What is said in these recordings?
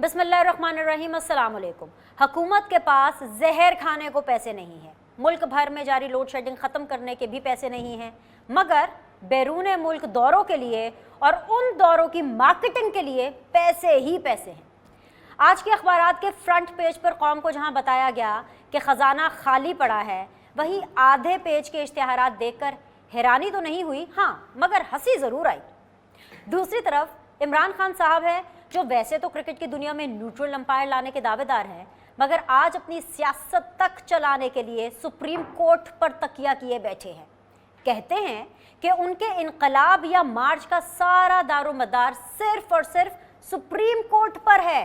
बिस्मिल्लाहिर्रहमानिर्रहीम, अस्सलाम वालेकुम। हुकूमत के पास जहर खाने को पैसे नहीं है, मुल्क भर में जारी लोड शेडिंग ख़त्म करने के भी पैसे नहीं हैं, मगर बैरून मुल्क दौरों के लिए और उन दौरों की मार्केटिंग के लिए पैसे ही पैसे हैं। आज के अखबारात के फ्रंट पेज पर कौम को जहां बताया गया कि ख़जाना खाली पड़ा है, वहीं आधे पेज के इश्तिहारात देखकर हैरानी तो नहीं हुई, हाँ मगर हंसी ज़रूर आई। दूसरी तरफ इमरान खान साहब है जो वैसे तो क्रिकेट की दुनिया में न्यूट्रल अंपायर लाने के दावेदार हैं, मगर आज अपनी सियासत तक चलाने के लिए सुप्रीम कोर्ट पर तकिया किए बैठे हैं। कहते हैं कि उनके इनकलाब या मार्च का सारा दारोमदार सिर्फ और सिर्फ सुप्रीम कोर्ट पर है।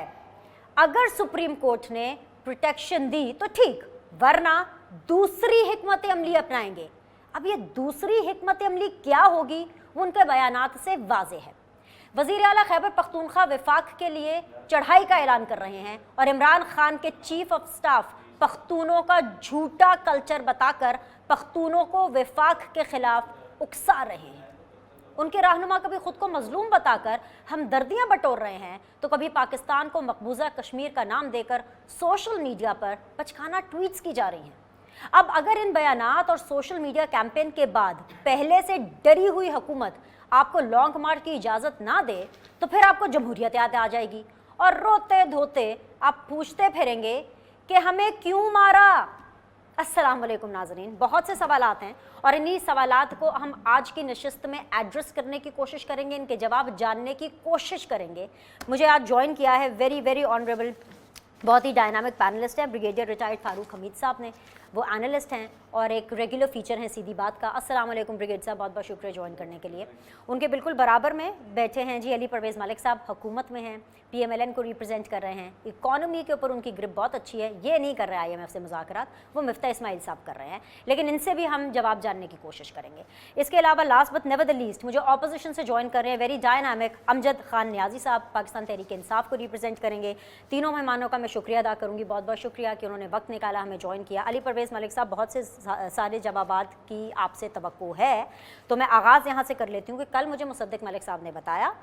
अगर सुप्रीम कोर्ट ने प्रोटेक्शन दी तो ठीक, वरना दूसरी हिकमत अमली अपनाएंगे। अब ये दूसरी हिकमत अमली क्या होगी, उनके बयानात से वाज़ेह है। वज़ीर आला खैबर पख्तूनख्वा वफाक के लिए चढ़ाई का ऐलान कर रहे हैं और इमरान खान के चीफ ऑफ स्टाफ पख्तूनों का झूठा कल्चर बताकर पख्तूनों को वफाक के खिलाफ उकसा रहे हैं। उनके रहनुमा कभी खुद को मजलूम बताकर हमदर्दियाँ बटोर रहे हैं, तो कभी पाकिस्तान को मकबूजा कश्मीर का नाम देकर सोशल मीडिया पर बचकाना ट्वीट्स की जा रही हैं। अब अगर इन बयानात और सोशल मीडिया कैंपेन के बाद पहले से डरी हुई हुकूमत आपको लॉन्ग मार्च की इजाज़त ना दे, तो फिर आपको जमहूरियत याद आ जाएगी और रोते धोते आप पूछते फिरेंगे कि हमें क्यों मारा। अस्सलाम वालेकुम नाज़रीन, बहुत से सवालात हैं और इन्हीं सवालात को हम आज की नशिस्त में एड्रेस करने की कोशिश करेंगे, इनके जवाब जानने की कोशिश करेंगे। मुझे आज ज्वाइन किया है वेरी ऑनरेबल, बहुत ही डायनामिक पैनलिस्ट है ब्रिगेडियर रिटायर्ड फारूक हमीद साहब ने। वो एनालिस्ट हैं और एक रेगुलर फीचर हैं सीधी बात का। अस्सलाम वालेकुम ब्रिगेड साहब, बहुत बहुत शुक्रिया ज्वाइन करने के लिए। उनके बिल्कुल बराबर में बैठे हैं जी अली परवेज़ मलिक साहब, हुकूमत में हैं, PMLN को रिप्रेजेंट कर रहे हैं। इकॉनमी के ऊपर उनकी ग्रिप बहुत अच्छी है, ये नहीं कर रहे IMF से मुज़ाकरात, वो मिफ्ता इस्माइल साहब कर रहे हैं, लेकिन इनसे भी हम जवाब जानने की कोशिश करेंगे। इसके अलावा last but never the least मुझे ऑपोजिशन से ज्वाइन कर रहे हैं वेरी डायनामिक अमजद खान नियाजी साहब, पाकिस्तान तहरीक इंसाफ को रिप्रेजेंट करेंगे। तीनों मेहमानों का मैं शुक्रिया अदा करूँगी, बहुत बहुत शुक्रिया कि उन्होंने वक्त निकाला, हमें ज्वाइन किया। अली परवेज़ मलिक साहब, बहुत से सारे जवाबात की आपसे तवक्को है, तो मैं आगाज़ यहाँ से कर लेती हूँ कि कल मुझे मुसद्दिक मलिक साहब ने बताया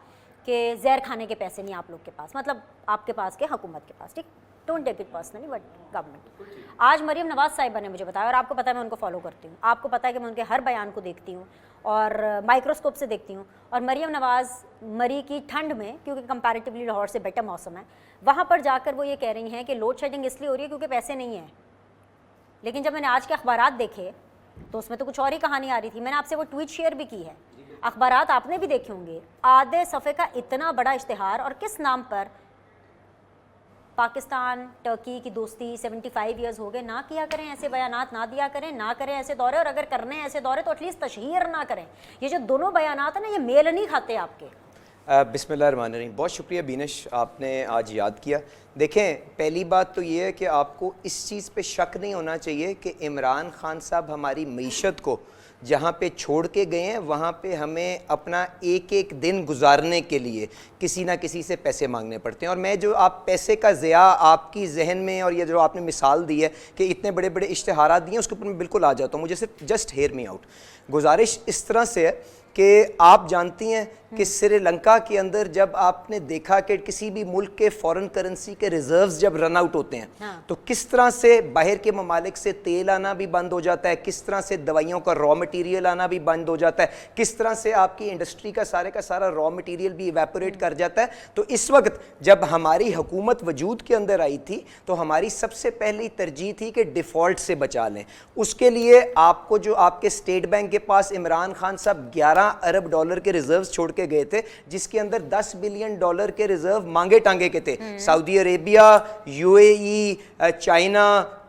कि जहर खाने के पैसे नहीं आप लोग के पास, मतलब आपके पास के हुकूमत के पास, ठीक, don't take it personally but government. आज मरीम नवाज़ साहिबा ने मुझे बताया और आपको पता है मैं उनको फॉलो करती हूँ, आपको पता है कि मैं उनके हर बयान को देखती हूँ और माइक्रोस्कोप से देखती हूँ। और मरीम नवाज़ मरी की ठंड में, क्योंकि कंपैरेटिवली लाहौर से बेटर मौसम है, वहाँ पर जाकर वो ये कह रही हैं कि लोड शेडिंग इसलिए हो रही है क्योंकि पैसे नहीं हैं। लेकिन जब मैंने आज के अखबारात देखे तो उसमें तो कुछ और ही कहानी आ रही थी। मैंने आपसे वो ट्वीट शेयर भी की है, अखबारात आपने भी देखे होंगे। आधे सफ़े का इतना बड़ा इश्तिहार, और किस नाम पर? पाकिस्तान टर्की की दोस्ती 75 ईयर्स हो गए, ना किया करें ऐसे बयानात, ना दिया करें, ना करें ऐसे दौरे, और अगर करने ऐसे दौरे तो एटलीस्ट तशहीर ना करें। ये जो दोनों बयानात हैं ना, ये मेल नहीं खाते आपके। बिस्मिल्लाहिर्रहमानिर्रहीम, बहुत शुक्रिया बीनश, आपने आज याद किया। देखें, पहली बात तो ये है कि आपको इस चीज़ पे शक नहीं होना चाहिए कि इमरान खान साहब हमारी मईशत को जहाँ पे छोड़ के गए हैं, वहाँ पे हमें अपना एक एक दिन गुजारने के लिए किसी ना किसी से पैसे मांगने पड़ते हैं। और मैं जो आप पैसे का ज़िया आपकी जहन में, और ये जो आपने मिसाल दी है कि इतने बड़े बड़े इश्तिहारात दिए, उसके ऊपर मैं बिल्कुल आ जाता हूँ। मुझे सिर्फ जस्ट हेयर मी आउट, गुजारिश इस तरह से है कि आप जानती हैं कि श्रीलंका के अंदर जब आपने देखा कि किसी भी मुल्क के फॉरेन करेंसी के रिजर्व्स जब रन आउट होते हैं, हाँ, तो किस तरह से बाहर के ममालिक से तेल आना भी बंद हो जाता है, किस तरह से दवाइयों का रॉ मटेरियल आना भी बंद हो जाता है, किस तरह से आपकी इंडस्ट्री का सारा रॉ मटेरियल भी इवेपोरेट कर जाता है। तो इस वक्त जब हमारी हुकूमत वजूद के अंदर आई थी, तो हमारी सबसे पहली तरजीह थी कि डिफ़ॉल्ट से बचा लें। उसके लिए आपको जो आपके स्टेट बैंक के पास इमरान खान साहब 11 अरब डॉलर के रिजर्व्स छोड़ के गए थे, जिसके अंदर 10 बिलियन डॉलर के रिजर्व मांगे टांगे के थे। Saudi Arabia, UAE, China,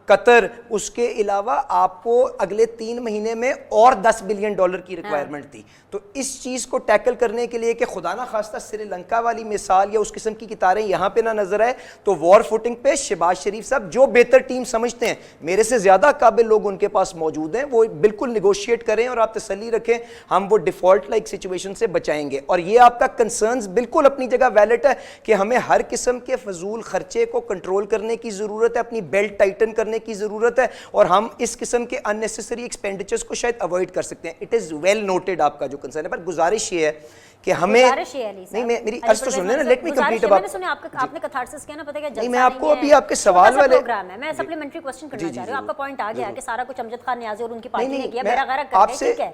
Qatar, उसके अलावा आपको अगले 3 महीने में और 10 बिलियन डॉलर की रिक्वायरमेंट थी। तो इस चीज़ को टैकल करने के लिए कि खुदा ना खास्ता श्रीलंका वाली मिसाल या उस किस्म की कितारें यहाँ पे ना नजर आए, तो वॉर फुटिंग पे शहबाज शरीफ साहब जो बेहतर टीम समझते हैं, मेरे से ज़्यादा काबिल लोग उनके पास मौजूद हैं, वो बिल्कुल निगोशिएट करें और आप तसल्ली रखें, हम वो डिफ़ॉल्ट लाइक सिचुएशन से बचाएंगे। और ये आपका कंसर्न्स बिल्कुल अपनी जगह वैलिड है कि हमें हर किस्म के फजूल खर्चे को कंट्रोल करने की ज़रूरत है, अपनी बेल्ट टाइटन करने کرنے کی ضرورت ہے اور ہم اس قسم کے ان نیسیسری ایکسپینڈیچرز کو شاید اوائڈ کر سکتے ہیں. اٹ از ویل نوٹڈ آپ کا جو کنسرن ہے, پر گزارش یہ ہے کہ ہمیں نہیں, میری عرض تو سن لیں نا, لیٹ می کمپلیٹ. اب آپ نے کیتھارسس کیا نا, پتہ ہے کہ نہیں, میں آپ کو ابھی آپ کے سوال والے پروگرام ہے, میں سپلیمنٹری کوسچن کرنا چاہ رہی ہوں. آپ کا پوائنٹ آ گیا کہ سارا کچھ امجد خان نیازی اور ان کی پارٹی نے کیا, میرا غیرت کر کے, ٹھیک ہے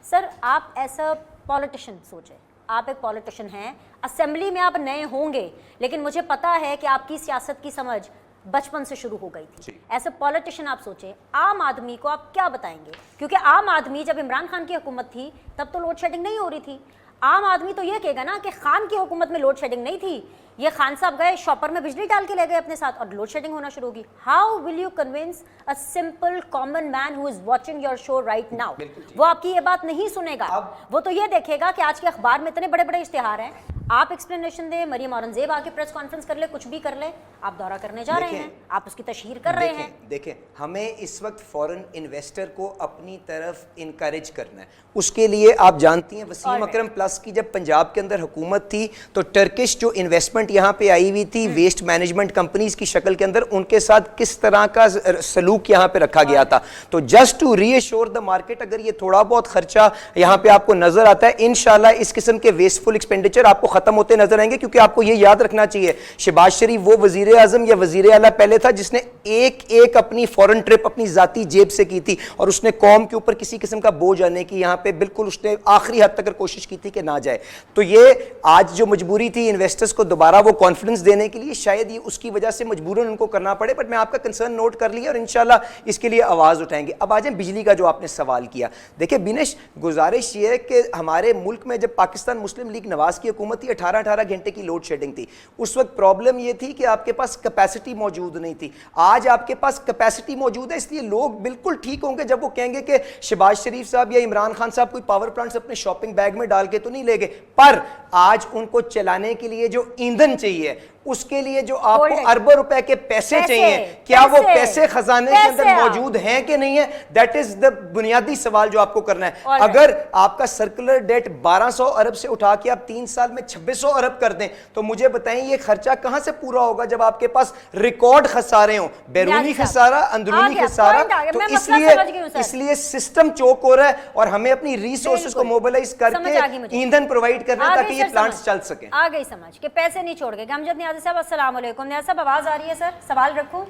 سر. آپ ایسا پولیٹیشین سوچیں, آپ ایک پولیٹیشین ہیں, اسمبلی میں آپ نئے ہوں گے, لیکن مجھے پتا ہے کہ آپ کی سیاست کی سمجھ بچپن سے شروع ہو گئی تھی. ایسے پولیٹیشین آپ سوچیں, عام آدمی کو آپ کیا بتائیں گے؟ کیونکہ عام آدمی جب عمران خان کی حکومت تھی تب تو لوڈ شیڈنگ نہیں ہو رہی تھی. عام آدمی تو یہ کہے گا نا کہ خان کی حکومت میں لوڈ شیڈنگ نہیں تھی, یہ خان صاحب گئے شاپر میں بجلی ڈال کے لے گئے اپنے ساتھ اور لوڈ شیڈنگ ہونا شروع ہوگی. How will you convince a simple common man who is watching your show right now? وہ آپ کی یہ بات نہیں سنے گا, وہ تو یہ دیکھے گا کہ آج کے اخبار میں اتنے بڑے بڑے اشتہار ہیں, آپ ایکسپلینیشن دیں, مریم اورنگزیب آ کے پریس کانفرنس کر لے, کچھ بھی کر لے, آپ دورہ کرنے جا رہے ہیں, آپ اس کی تشہیر کر رہے ہیں. دیکھیں ہمیں اس وقت فورن انویسٹر کو اپنی طرف انکریج کرنا ہے. اس کے لیے آپ جانتی ہیں وسیم اکرم پلس کی جب پنجاب کے اندر حکومت تھی تو ٹرکش جو انویسٹمنٹ یہاں پہ آئی ہوئی تھی ویسٹ مینجمنٹ کمپنیز کی شکل کے اندر, ان کے ساتھ کس طرح کا سلوک یہاں پہ رکھا گیا تھا. تو just to reassure the market, اگر یہ تھوڑا بہت خرچہ یہاں پہ آپ کو نظر آتا ہے, انشاءاللہ اس قسم کے ویسٹفل ایکسپینڈیچر آپ کو ختم ہوتے نظر آئیں گے. کیونکہ آپ کو یہ یاد رکھنا چاہیے, شہباز شریف وہ وزیر اعظم یا وزیر اعلیٰ پہلے تھا جس نے ایک اپنی فورن ٹرپ اپنی ذاتی جیب سے کی تھی اور اس نے قوم کے اوپر کسی قسم کا بوجھ آنے کی یہاں پہ بالکل اس نے آخری حد تک کوشش کی تھی کہ نہ جائے. تو یہ آج جو مجبوری تھی انویسٹرز کو دوبارہ وہ کانفیڈنس دینے کے لیے, شاید یہ اس کی وجہ سے مجبوراً ان کو کرنا پڑے. بٹ میں آپ کا کنسرن نوٹ کر لیا اور انشاءاللہ اس کے لیے آواز اٹھائیں گے. اب آ جائیں بجلی کا جو آپ نے سوال کیا. دیکھیں بینش, گزارش یہ ہے کہ ہمارے ملک میں جب پاکستان مسلم لیگ نواز کی حکومت تھی 18 گھنٹے کی لوڈ شیڈنگ تھی, اس وقت پرابلم یہ تھی کہ آپ کے پاس کیپیسٹی موجود نہیں تھی. آج آپ کے پاس کیپیسٹی موجود ہے, اس لیے لوگ بالکل ٹھیک ہوں گے جب وہ کہیں گے کہ شہباز شریف صاحب یا عمران خان صاحب کوئی پاور پلانٹس اپنے شاپنگ بیگ میں ڈال کے تو نہیں لے گئے, پر آج ان کو چلانے کے لیے جو ایندھن چاہیے, اس کے لیے جو آپ کو اربوں روپے کے پیسے چاہیے, کیا وہ پیسے خزانے کے اندر موجود ہیں کہ نہیں ہے؟ دیٹ از دا بنیادی سوال جو آپ کو کرنا ہے. اگر آپ کا سرکولر ڈیٹ 1200 ارب سے اٹھا کے آپ 3 سال میں 2600 ارب کر دیں تو مجھے بتائیں یہ خرچہ کہاں سے پورا ہوگا جب آپ کے پاس ریکارڈ خسارے ہوں, بیرونی خسارہ, اندرونی خسارہ. تو اس لیے سسٹم چوک ہو رہا ہے اور ہمیں اپنی ریسورسز کو موبلائز کر کے ایندھن پرووائڈ کرنا تاکہ یہ پلانٹس چل سکیں. آ گئی سمجھ کہ پیسے نہیں چھوڑ گئے. امجد نیازی صاحب السلام علیکم. نیازی صاحب آواز آ رہی ہے؟ سر سوال رکھوں.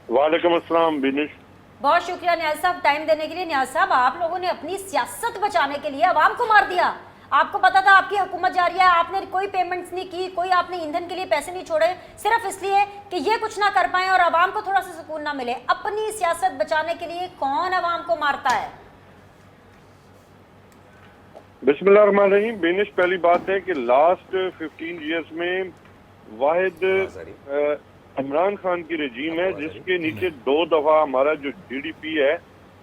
وعلیکم السلام بینش. بہت شکریہ نیازی صاحب ٹائم دینے کے لیے. نیازی صاحب آپ لوگوں نے اپنی سیاست بچانے کے لیے عوام کو مار دیا. آپ کو پتا تھا آپ کی حکومت جاری ہے, آپ نے کوئی پیمنٹس نہیں کی, کوئی آپ نے ایندھن کے لیے پیسے نہیں چھوڑے, صرف اس لیے کہ یہ کچھ نہ کر پائیں اور عوام کو تھوڑا سا سکون نہ ملے. اپنی سیاست بچانے کے لیے کون عوام کو مارتا ہے؟ بسم اللہ الرحمن الرحیم. بینش, پہلی بات ہے کہ لاسٹ 15 ایئرس میں واحد عمران خان کی رجیم ہے جس کے نیچے 2 دفعہ ہمارا جو جی ڈی پی ہے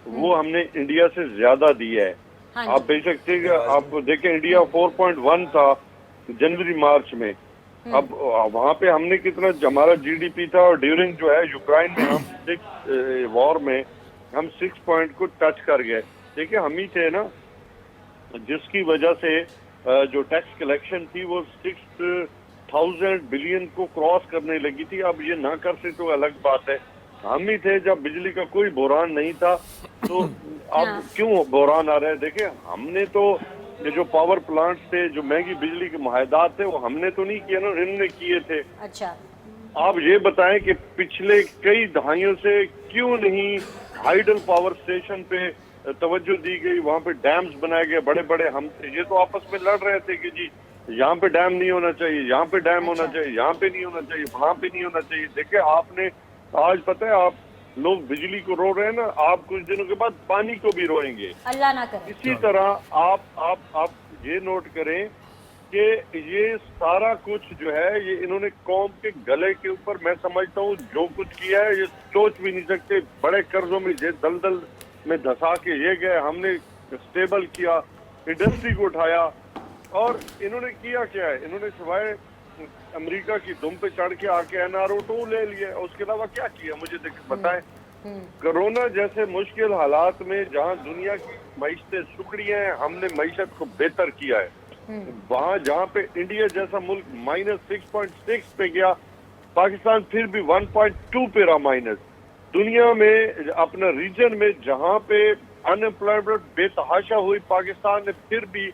وہ ہم نے انڈیا سے زیادہ دی ہے. آپ بے شک تھے کہ آپ دیکھیں انڈیا 4.1 تھا جنوری مارچ میں, اب وہاں پہ ہم نے کتنا ہمارا جی ڈی پی تھا, اور ڈیورنگ جو ہے یوکرائن میں ہم وار میں ہم 6 پوائنٹ کو ٹچ کر گئے. دیکھیں ہم ہی تھے نا جس کی وجہ سے جو ٹیکس کلیکشن تھی وہ 6,000 بلین کو کراس کرنے لگی تھی. اب یہ نہ کر سے تو الگ بات ہے. ہم ہی تھے جب بجلی کا کوئی بحران نہیں تھا, تو اب کیوں بحران آ رہا ہے؟ دیکھیں ہم نے تو یہ جو پاور پلانٹس تھے, جو مہنگی بجلی کے معاہدات تھے, وہ ہم نے تو نہیں کیے نا, ان نے کیے تھے. اچھا آپ یہ بتائیں کہ پچھلے کئی دہائیوں سے کیوں نہیں ہائیڈل پاور اسٹیشن پہ توجہ دی گئی, وہاں پہ ڈیمز بنائے گئے بڑے بڑے. ہم یہ تو آپس میں لڑ رہے تھے کہ جی یہاں پہ ڈیم نہیں ہونا چاہیے, یہاں پہ ڈیم ہونا چاہیے, یہاں پہ نہیں ہونا چاہیے, وہاں پہ نہیں ہونا چاہیے. دیکھیں آپ نے آج پتہ ہے آپ لوگ بجلی کو رو رہے ہیں نا, آپ کچھ دنوں کے بعد پانی کو بھی روئیں گے. اللہ نہ کرے. اسی طرح آپ یہ نوٹ کریں کہ یہ سارا کچھ جو ہے یہ انہوں نے قوم کے گلے کے اوپر, میں سمجھتا ہوں جو کچھ کیا ہے یہ سوچ بھی نہیں سکتے. بڑے قرضوں میں دلدل میں دھسا کے یہ گئے, ہم نے اسٹیبل کیا, انڈسٹری کو اٹھایا, اور انہوں نے کیا کیا ہے؟ انہوں نے سوائے امریکہ کی دم پہ چڑھ کے آ کے NRO2 لے لیا, اس کے علاوہ کیا کیا مجھے بتائیں. کرونا جیسے مشکل حالات میں جہاں دنیا کی معیشتیں سکڑی ہیں, ہم نے معیشت کو بہتر کیا ہے. وہاں جہاں پہ انڈیا جیسا ملک -6.6 پہ گیا, پاکستان پھر بھی 1.2 پہ رہا مائنس. دنیا میں اپنا ریجن میں جہاں پہ ان امپلائمنٹ بے تحاشا ہوئی، پاکستان نے پھر بھی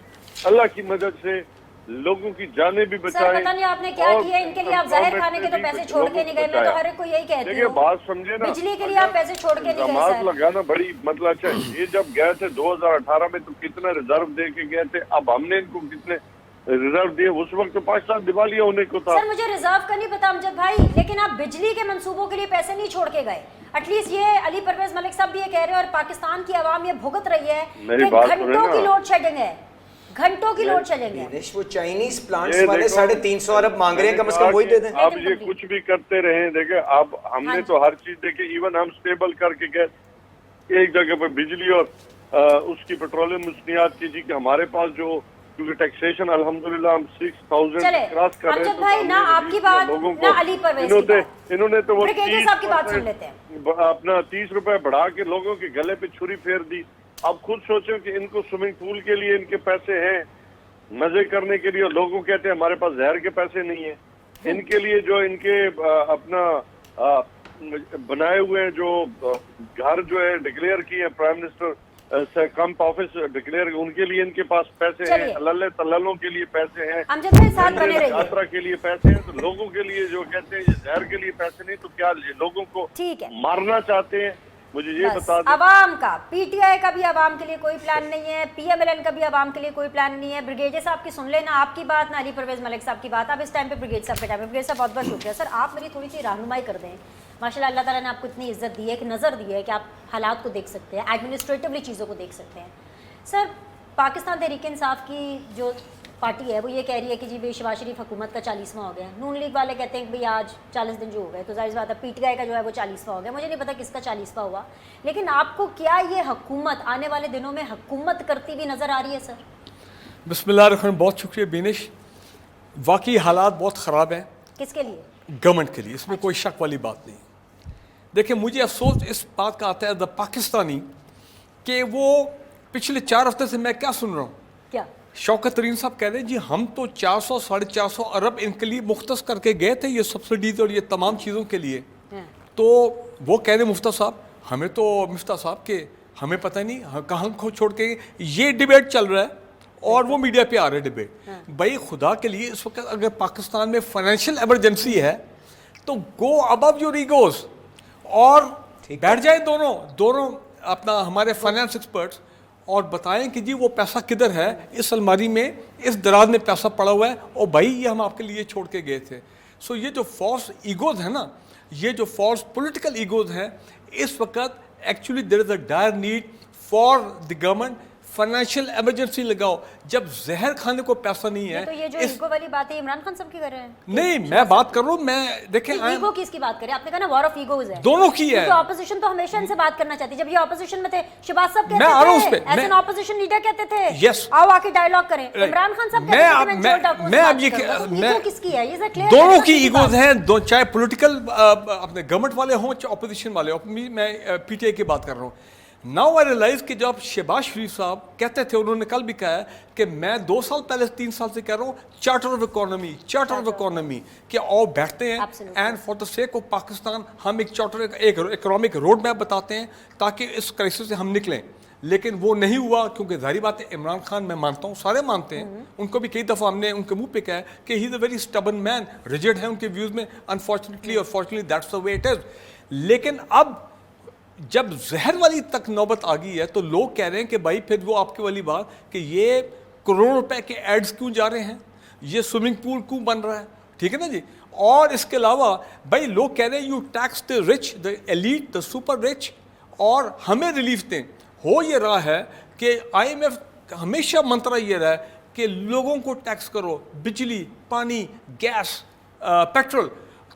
اللہ کی مدد سے لوگوں کی جانیں بھی سر بچائیں. پتہ نہیں آپ نے کیا کیا ان کے لیے، آپ ظاہر کھانے کے تو پیسے چھوڑ کے نہیں گئے. میں تو ہر ایک کو یہی کہتی دیکھیے ہوں بات سمجھے نا، بجلی کے لیے آپ پیسے چھوڑ کے نہیں گئے الزامات سر. لگانا بڑی مطلب اچھا. یہ جب گئے تھے 2018 میں تو کتنا ریزرو دے کے گئے تھے، اب ہم نے ان کو کتنے ریزرو دیے. اس وقت تو پاکستان دیوالیہ ہونے کو تھا. سر مجھے ریزرو کا نہیں پتا امجد بھائی، لیکن آپ بجلی کے منصوبوں کے لیے پیسے نہیں چھوڑ کے گئے. ایٹ لیسٹ یہ علی پرویز ملک صاحب بھی یہ کہہ رہے ہیں اور پاکستان کی عوام یہ بھگت رہی ہے کہ گھنٹوں کی لوڈ شیڈنگ ہے، گھنٹوں کی لوڈ شیڈنگ ہے. دینش وہ چائنیز پلانٹس والے 350 ارب مانگ رہے ہیں، کم از کم وہی دے دیں. اب یہ کچھ بھی کرتے رہیں. دیکھیں اب ہم نے تو ہر چیز دیکھے، ایون ہم سٹیبل کر کے گئے ایک جگہ پہ بجلی اور اس کی پیٹرولیم مصنوعات کی جی کہ ہمارے پاس جو کیونکہ ٹیکسیشن الحمدللہ ہم 6000 کراس کر رہے ہیں. امجد بھائی نہ آپ کی بات نہ علی پرویز کی بات، انہوں نے تو وہ بریگیڈیئر صاحب کی بات سن لیتے ہیں. اپنا 30 روپے بڑھا کے لوگوں کے گلے پہ چھری پھیر دی. اب خود سوچیں کہ ان کو سوئمنگ پول کے لیے ان کے پیسے ہیں، مزے کرنے کے لیے، لوگوں کہتے ہیں ہمارے پاس زہر کے پیسے نہیں ہیں. ان کے لیے جو ان کے اپنا بنائے ہوئے ہیں جو گھر جو ہے ڈکلیئر کیے ہیں پرائم منسٹر سے کمپ آفس ڈکلیئر، ان کے لیے ان کے پاس پیسے ہیں. اللہ تلالوں کے لیے پیسے ہیں، امجد بھائی ساتھ بنے رہیے. یاترا کے لیے پیسے ہیں. تو لوگوں کے لیے جو کہتے ہیں یہ زہر کے لیے پیسے نہیں، تو کیا لوگوں کو مارنا چاہتے ہیں؟ مجھے یہ بتا دیں. عوام کا، پی ٹی آئی کا بھی عوام کے لیے کوئی پلان نہیں ہے، پی ایم ایل این کا بھی عوام کے لیے کوئی پلان نہیں ہے. بریگیڈیئر صاحب کی سن لینا آپ کی بات، نہ علی پرویز ملک صاحب کی بات. اب اس ٹائم پہ بریگیڈیئر صاحب کے ٹائم پہ بریگیڈیئر صاحب بہت بہت شکریہ. سر آپ میری تھوڑی سی رہنمائی کر دیں. ماشاء اللہ تعالیٰ نے آپ کو اتنی عزت دی ہے، ایک نظر دی ہے کہ آپ حالات کو دیکھ سکتے ہیں، ایڈمنسٹریٹولی چیزوں کو دیکھ سکتے ہیں. سر پاکستان تحریک انصاف کی جو پارٹی ہے وہ یہ کہہ رہی ہے کہ جی شہباز شریف حکومت کا 40واں ہو گیا. نون لیگ والے کہتے ہیں کہ بھئی آج 40 دن جو ہو گئے، تو ظاہر سی بات ہے پی ٹی آئی کا جو ہے وہ 40واں ہو گیا. مجھے نہیں پتا کس کا 40واں ہوا، لیکن آپ کو کیا یہ حکومت آنے والے دنوں میں حکومت کرتی ہوئی نظر آ رہی ہے؟ سر بسم اللہ الرحمن، بہت شکریہ بینش. واقعی حالات بہت خراب ہیں. کس کے لیے؟ گورنمنٹ کے لیے، اس میں کوئی شک والی بات نہیں. دیکھیں مجھے افسوس اس بات کا آتا ہے دا پاکستانی کہ وہ پچھلے 4 ہفتے سے میں کیا سن رہا ہوں، کیا شوکت ترین صاحب کہہ رہے ہیں جی ہم تو 400-450 ارب ان کے لیے مختص کر کے گئے تھے، یہ سبسڈیز اور یہ تمام چیزوں کے لیے. تو وہ کہہ رہے مفتہ صاحب ہمیں تو مفتہ صاحب کہ ہمیں پتہ نہیں کہاں کو چھوڑ کے یہ ڈیبیٹ چل رہا ہے اور وہ میڈیا پہ آ رہے ڈیبیٹ. بھائی خدا کے لیے اس وقت اگر پاکستان میں فائنینشیل ایمرجنسی ہے تو گو ابو یور ایگوز اور بیٹھ جائیں دونوں اپنا ہمارے فائنانس ایکسپرٹس اور بتائیں کہ جی وہ پیسہ کدھر ہے، اس الماری میں اس دراز میں پیسہ پڑا ہوا ہے اور بھائی یہ ہم آپ کے لیے چھوڑ کے گئے تھے. سو یہ جو فالس ایگوز ہیں نا، یہ جو فالس پولیٹیکل ایگوز ہیں، اس وقت actually there is a dire need for the government. Financial emergency لگاؤ. جب زہر کھانے کو پیسہ نہیں ہے تو یہ جو ایگو والی بات ہے عمران خان صاحب کی کر رہے ہیں؟ نہیں میں بات کر رہا ہوں، میں دیکھیں ایگو کس کی بات کریں؟ آپ نے کہا نا وار آف ایگوز ہے، دونوں کی ہے. تو اپوزیشن تو ہمیشہ ان سے بات کرنا چاہتی ہے. جب یہ اپوزیشن میں تھے شہباز صاحب میں آ رہا ہوں اس کہتے پہ، تھے ایز این اپوزیشن لیڈر کہتے تھے یس آؤ آ کے ڈائیلاگ کریں. عمران خان صاحب کہتے ہیں میں اب یہ ایگو کس کی ہے؟ یہ کلیئر دونوں کی ایگوز ہیں، چاہے پولیٹیکل اپنے گورنمنٹ والے ہوں چاہے اپوزیشن والے ہوں. میں پی ٹی آئی کی بات کر رہا ہوں. ناؤ آئی ریئلائز کہ جب شہباز شریف صاحب کہتے تھے، انہوں نے کل بھی کہا ہے کہ میں 2 سال پہلے 3 سال سے کہہ رہا ہوں چارٹر آف اکانومی کہ آؤ بیٹھتے ہیں and for the sake of Pakistan ہم ایک چارٹر ایک اکنامک روڈ میپ بتاتے ہیں تاکہ اس کرائسس سے ہم نکلیں. لیکن وہ نہیں ہوا کیونکہ ظاہری بات ہے عمران خان میں مانتا ہوں سارے مانتے ہیں، ان کو بھی کئی دفعہ ہم نے ان کے منہ پہ کہا ہے کہ he is a very stubborn man, rigid ہے ان کے ویوز میں انفارچونیٹلی اور fortunately that's the way it is. لیکن اب جب زہر والی تک نوبت آ گئی ہے تو لوگ کہہ رہے ہیں کہ بھائی پھر وہ آپ کی والی بات کہ یہ کروڑوں روپے کے ایڈز کیوں جا رہے ہیں، یہ سوئمنگ پول کیوں بن رہا ہے، ٹھیک ہے نا جی. اور اس کے علاوہ بھائی لوگ کہہ رہے ہیں you takes the rich, the elite, the super rich اور ہمیں ریلیف دیں. ہو یہ رہا ہے کہ آئی ایم ایف ہمیشہ منترا یہ رہا ہے کہ لوگوں کو ٹیکس کرو، بجلی، پانی، گیس، پیٹرول.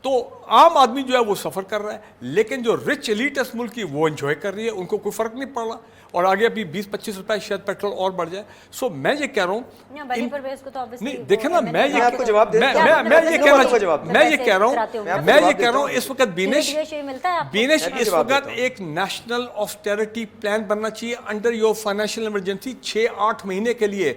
تو عام آدمی جو ہے وہ سفر کر رہا ہے، لیکن جو رچ ایلیٹ اس ملک کی وہ انجوائے کر رہی ہے، ان کو کوئی فرق نہیں پڑ رہا. اور آگے ابھی 20-25 روپے شاید پیٹرول اور بڑھ جائے. سو میں یہ کہہ رہا ہوں نہیں دیکھیں نا، میں یہ کہہ رہا ہوں اس وقت بینش اس وقت ایک نیشنل آسٹیرٹی پلان بننا چاہیے انڈر یور فائنینشیل ایمرجنسی 6-8 مہینے کے لیے.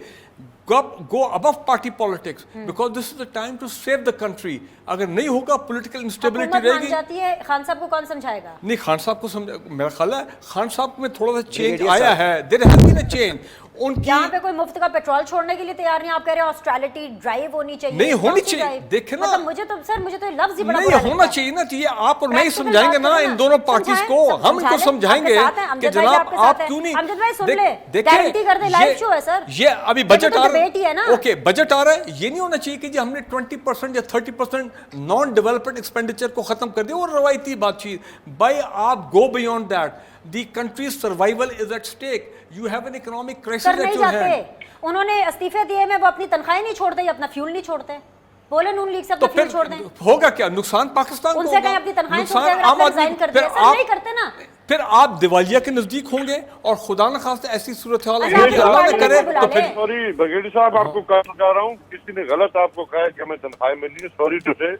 go above party politics because this is the time to save the country. अगर नहीं होगा political instability हुकूमत मान रहेगी. जाती है, खान साहब को कौन समझाएगा? नहीं, खान साहब को समझ, मेरा ख्याल है खान साहब में थोड़ा सा चेंज आया है. There has been a change. उनकी यहाँ पे कोई मुफ्त का पेट्रोल छोड़ने के लिए तैयार नहीं. आप कह रहे हैं ऑस्ट्रेलिटी ड्राइव होनी चाहिए. नहीं होनी कौन सी चाहिए. ड्राइव? देखे ना, मतलब मुझे तो सर, मुझे तो ये लफ्ज ही बड़ा नहीं बुरा होना लगता है. चाहिए ना. तो ये आप और मैं ही Practical समझाएंगे बात ना करो इन दोनों पार्टीज को. हम इनको समझाएंगे कि जनाब आप क्यों नहीं. अमजद भाई सुन ले, गारंटी कर दे, लाइव शो है सर. ये अभी बजट तो आ डिबेट ही है ना. रहा है. ओके, बजट आ रहा है. ये नहीं होना चाहिए कि जी हमने 20% या 30% नॉन डेवलपमेंट एक्सपेंडिचर को खत्म कर दिया. वो रवायती बातचीत. भाई आप go beyond that. The country's survival is at stake. You have an economic crisis sir at नहीं your hand. जाते. उन्होंने इस्तीफे दिए में वो अपनी तनख्वाहें नहीं छोड़ते, या अपना फ्यूल नहीं छोड़ते. बोले नून लीग से तो अपना फ्यूल फिर छोड़ दें. होगा क्या? नुकसान पाकिस्तान को उनसे होगा. कहीं अपनी तनख्वाहें छोड़ नुकसान दें, आम आपने रिजाइन आदमी. कर दिया. सर नहीं करते ना. फिर आप दिवालिया के नजदीक होंगे और खुदा न खास्ता ऐसी सूरत हाल अच्छा, होगी कि अल्लाह न करे बुला तो ले. फिर सॉरी बघेड़ी साहब, आपको कहा जा रहा हूँ, किसी ने गलत आपको कहा है कि हमें तनख्वाह मिली है. सॉरी टू से,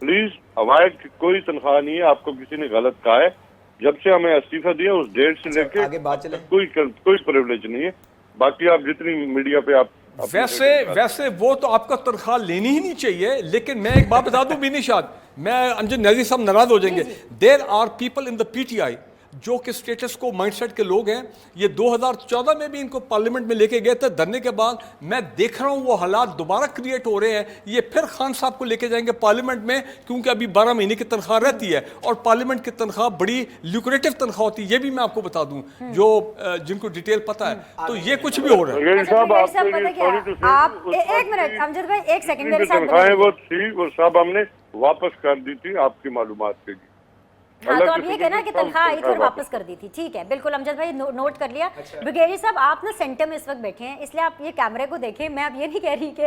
प्लीज अवॉइड. कोई तनख्वाह नहीं है, आपको किसी ने गलत कहा है. जब से हमें इस्तीफा दिया उस डेट से लेके आगे बात चले. कोई प्रिविलेज नहीं है. बाकी आप जितनी मीडिया पे आप वैसे वो तो आपका तनख्वाह लेनी ही नहीं चाहिए. लेकिन मैं एक बात बता दूं बिनिशाद, मैं अमजद न्याजी साहब नाराज हो जाएंगे. There are people in the PTI जो कि स्टेटस को माइंडसेट के लोग हैं. ये 2014 में भी इनको पार्लियामेंट में लेके गए थे. धरने के बाद मैं देख रहा हूँ वो हालात दोबारा क्रिएट हो रहे हैं. ये फिर खान साहब को लेके जाएंगे पार्लियामेंट में, क्योंकि अभी 12 महीने की तनख्वाह रहती है और पार्लियामेंट की तनख्वाह बड़ी ल्यूक्रेटिव तनख्वाह होती है. ये भी मैं आपको बता दूं जो जिनको डिटेल पता है. तो ये कुछ भी हो रहा है. बघेड़ी साहब, अच्छा, आपके पता लिए क्या? sorry to say, आप उस एक वक्त मिनट अमजद भाई, एक सेकंड मेरे की साथ तनख्वाहें बने वो थी, वो सब हमने वापस कर दी थी आपकी मालूमात के लिए. हाँ, तो अब ये कहना कि तनख्वाह आई थी और वापस कर दी थी. ठीक है, बिल्कुल अमजद भाई नोट कर लिया. ब्रिगेडियर साहब, आप ना सेंटर में इस वक्त बैठे हैं, इसलिए आप ये कैमरे को देखें. मैं अब ये नहीं कह रही कि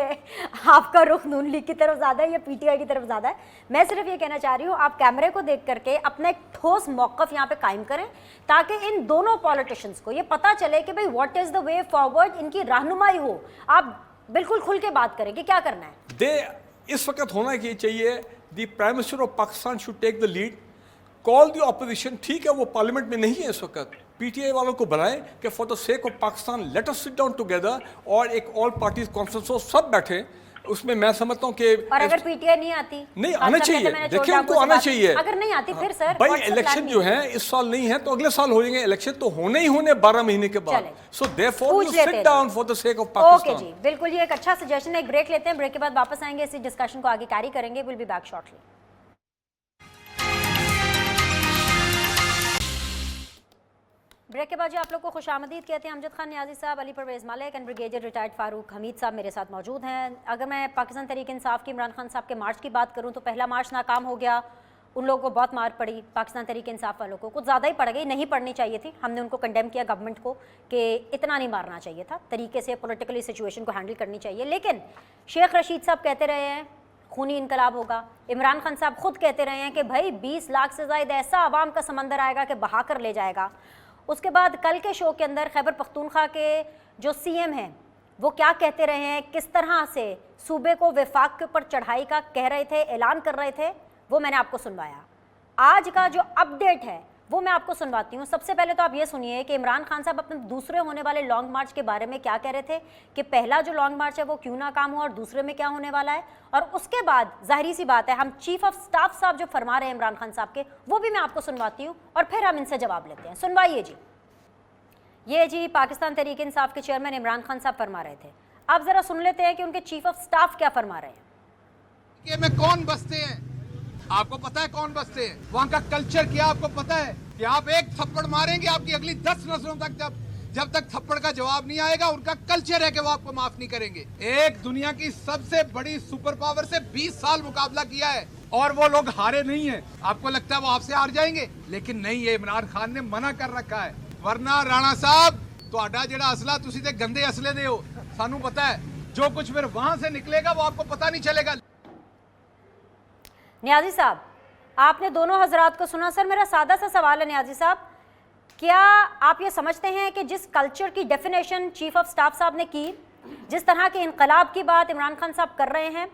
आपका रुख नून लीग की तरफ ज़्यादा है या पीटीआई की तरफ ज़्यादा है. मैं सिर्फ ये कहना चाह रही हूँ, आप कैमरे को देख करके अपना एक ठोस मौक़िफ़ यहाँ पे कायम करें, ताकि इन दोनों पॉलिटिशियंस को ये पता चले कि भाई what is the way forward, इनकी रहनुमाई हो. आप बिल्कुल खुल के बात करें कि क्या करना है. इस वक्त होना ये चाहिए, the prime minister of Pakistan should take the lead, call the opposition. ठीक है, वो पार्लियामेंट में नहीं है इस वक्त. पीटीआई वालों को बुलाएं कि for the sake of Pakistan let us sit down together और एक ऑल पार्टीज कॉन्फ्रेंस हो, सब बैठे. उसमें मैं समझता हूँ कि और अगर पीटीआई नहीं आती, नहीं आना चाहिए. देखिए उनको आना चाहिए. अगर नहीं आती फिर सर भाई इलेक्शन जो है इस साल नहीं है तो अगले साल हो जाएंगे. इलेक्शन तो होने ही होने 12 महीने के बाद. So therefore you sit down for the sake of Pakistan. Okay ji, बिल्कुल ये एक अच्छा सजेशन है. एक ब्रेक लेते हैं, ब्रेक के बाद वापस आएंगे, इसी डिस्कशन को आगे कैरी करेंगे. Will be back shortly. Break के बाद जी आप लोग को खुशामदीद कहते हैं. अमजद खान न्याजी साहब, Ali Parvez Malik and brigadier retired Farooq Hameed साहब मेरे साथ मौजूद हैं. अगर मैं पाकिस्तान तहरीक इंसाफ के इमरान खान साहब के मार्च की बात करूं तो पहला मार्च नाकाम हो गया. उन लोगों को बहुत मार पड़ी, पाकिस्तान तहरीक इंसाफ वालों को कुछ ज़्यादा ही पड़ गई. नहीं पड़नी चाहिए थी. हमने उनको कंडेम किया गवर्नमेंट को कि इतना नहीं मारना चाहिए था, तरीके से पॉलिटिकली सिचुएशन को हैंडल करनी चाहिए. लेकिन शेख रशीद साहब कहते रहे हैं खूनी इनकलाब होगा. इमरान खान साहब खुद कहते रहे हैं कि भाई 20 लाख से ज़ायद ऐसा आवाम का समंदर आएगा कि बहा कर ले जाएगा. उसके बाद कल के शो के अंदर खैबर पख्तूनख्वा के जो सीएम हैं वो क्या कहते रहे हैं, किस तरह से सूबे को वफाक के ऊपर चढ़ाई का कह रहे थे, ऐलान कर रहे थे, वो मैंने आपको सुनवाया. आज का जो अपडेट है वो मैं आपको सुनवाती हूँ. सबसे पहले तो आप ये सुनिए कि इमरान खान साहब अपने दूसरे होने वाले लॉन्ग मार्च के बारे में क्या कह रहे थे, कि पहला जो लॉन्ग मार्च है वो क्यों नाकाम हुआ और दूसरे में क्या होने वाला है. और उसके बाद जाहिर सी बात है हम चीफ ऑफ स्टाफ साहब जो फरमा रहे हैं इमरान खान साहब के, वो भी मैं आपको सुनवाती हूँ और फिर हम इनसे जवाब लेते हैं. सुनवाइए जी. ये जी पाकिस्तान तहरीक इंसाफ के चेयरमैन इमरान खान साहब फरमा रहे थे. आप जरा सुन लेते हैं कि उनके चीफ ऑफ स्टाफ क्या फरमा रहे हैं. कि में कौन बसते हैं, आपको पता है कौन बसते हैं, वहाँ का कल्चर क्या आपको पता है कि आप एक थप्पड़ मारेंगे आपकी अगली 10 नस्लों तक जब तक थप्पड़ का जवाब नहीं आएगा, उनका कल्चर है कि वो आपको माफ नहीं करेंगे. एक दुनिया की सबसे बड़ी सुपर पावर से 20 साल मुकाबला किया है और वो लोग हारे नहीं है. आपको लगता है वो आपसे हार जाएंगे, लेकिन नहीं, ये इमरान खान ने मना कर रखा है. वरना राणा साहब ਤੁਹਾਡਾ ਜਿਹੜਾ असला ਤੁਸੀਂ ਤੇ गंदे असले दे हो, सानू पता है, जो कुछ फिर वहां से निकलेगा वो आपको पता नहीं चलेगा. न्याजी साहब, आपने दोनों हजरात को सुना. सर मेरा सादा सा सवाल है न्याजी साहब, क्या आप ये समझते हैं कि जिस कल्चर की डेफिनेशन चीफ ऑफ स्टाफ साहब ने की, जिस तरह के इनकलाब की बात इमरान खान साहब कर रहे हैं,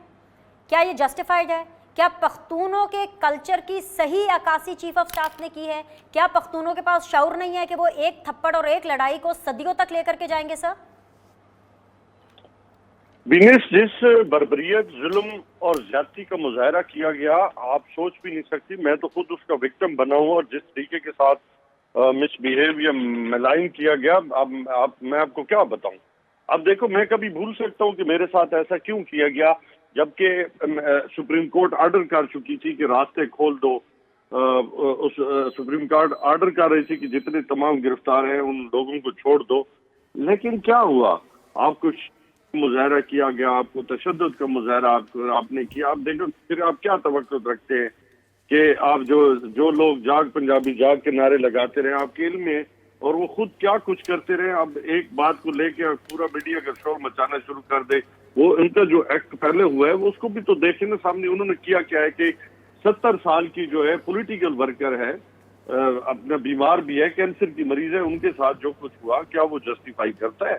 क्या ये जस्टिफाइड है? क्या पख्तूनों के कल्चर की सही अक्कासी चीफ ऑफ स्टाफ ने की है? क्या पख्तूनों के पास शऊर नहीं है कि वो एक थप्पड़ और एक लड़ाई को सदियों तक लेकर के जाएंगे? सर बिनेश, जिस बर्बरियत, जुल्म और ज्यादती का मुजाहरा किया गया, आप सोच भी नहीं सकती। मैं तो खुद उसका विक्टिम बना हूँ, और जिस तरीके के साथ मिसबिहेव या मलाइन किया गया, अब मैं आपको क्या बताऊं। अब देखो, मैं कभी भूल सकता हूं कि मेरे साथ ऐसा क्यों किया गया, जबकि सुप्रीम कोर्ट ऑर्डर कर चुकी थी कि रास्ते खोल दो। उस सुप्रीम कोर्ट ऑर्डर कर रही थी कि जितने तमाम गिरफ्तार हैं उन लोगों को छोड़ दो। लेकिन क्या हुआ, आपको मुजाहरा किया गया, आपको तशद्दुद का मुजाहरा आपने किया। आप देखो, फिर आप क्या तवक्को रखते हैं कि आप जो लोग जाग पंजाबी जाग के नारे लगाते रहे आपके इल्म में, और वो खुद क्या कुछ करते रहे। अब एक बात को लेके पूरा मीडिया का शोर मचाना शुरू कर दे। वो इनका जो एक्ट पहले हुआ है वो उसको भी तो देखे ना सामने। उन्होंने किया क्या है कि 70 साल की जो है पॉलिटिकल वर्कर है, अपना बीमार भी है, कैंसर की मरीज है, उनके साथ जो कुछ हुआ क्या वो जस्टिफाई करता है?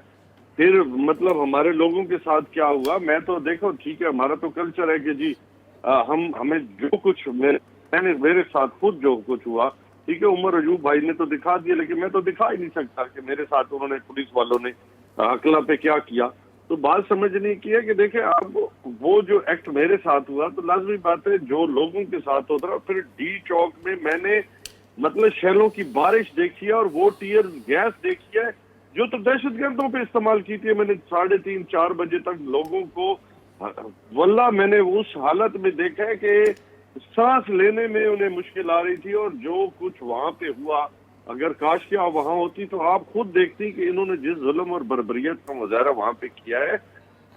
फिर मतलब हमारे लोगों के साथ क्या हुआ? मैं तो देखो, ठीक है, हमारा तो कल्चर है कि जी हमें जो कुछ मेरे साथ खुद जो कुछ हुआ, ठीक है, उमर अयूब भाई ने तो दिखा दिया, लेकिन मैं तो दिखा ही नहीं सकता कि मेरे साथ उन्होंने, पुलिस वालों ने अकला पे क्या किया। तो बात समझने की है कि देखे, आप वो जो एक्ट मेरे साथ हुआ, तो लाजमी बात है जो लोगों के साथ होता रहा। फिर डी चौक में मैंने मतलब शैलों की बारिश देखी है, और वो टीयर गैस देखी है जो तो दहशतगर्दों पे इस्तेमाल की थी। मैंने 3:30-4 बजे तक लोगों को, वल्लाह मैंने उस हालत में देखा है कि सांस लेने में उन्हें मुश्किल आ रही थी। और जो कुछ वहां पे हुआ, अगर काश के आप वहां होती तो आप खुद देखती कि इन्होंने जिस जुल्म और बर्बरियत का मुजाहरा वहां पे किया है,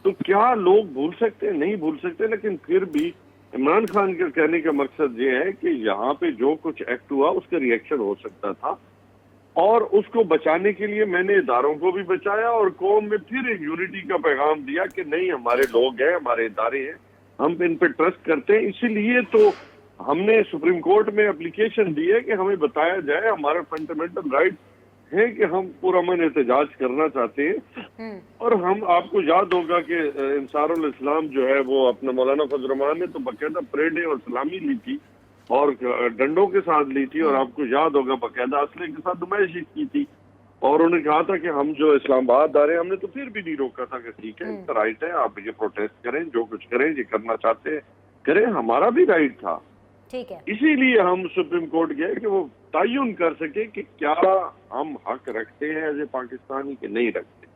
तो क्या लोग भूल सकते हैं? नहीं भूल सकते। लेकिन फिर भी इमरान खान के कहने का मकसद ये है कि यहाँ पे जो कुछ एक्ट हुआ उसका रिएक्शन हो सकता था, और उसको बचाने के लिए मैंने इदारों को भी बचाया और कौम में फिर एक यूनिटी का पैगाम दिया कि नहीं, हमारे लोग हैं, हमारे इदारे हैं, हम इन पे ट्रस्ट करते हैं। इसीलिए तो हमने सुप्रीम कोर्ट में एप्लीकेशन दी है कि हमें बताया जाए, हमारा फंडामेंटल राइट है कि हम पुरअमन एहतजाज करना चाहते हैं। और हम, आपको याद होगा कि इंसारुल इस्लाम जो है वो अपना मौलाना फजल रहमान ने तो बाकायदा परेडें और सलामी ली थी और डंडों के साथ ली थी, और आपको याद होगा बाकायदा असले के साथ नुमाइश की थी। और उन्होंने कहा था कि हम जो इस्लामाबाद आ रहे हैं, हमने तो फिर भी नहीं रोका था कि ठीक है, इनका राइट है, आप ये प्रोटेस्ट करें, जो कुछ करें, ये करना चाहते हैं करें, हमारा भी राइट था। ठीक है, इसीलिए हम सुप्रीम कोर्ट गए कि वो तयन कर सके कि क्या हम हक रखते हैं एज ए पाकिस्तानी कि नहीं रखते।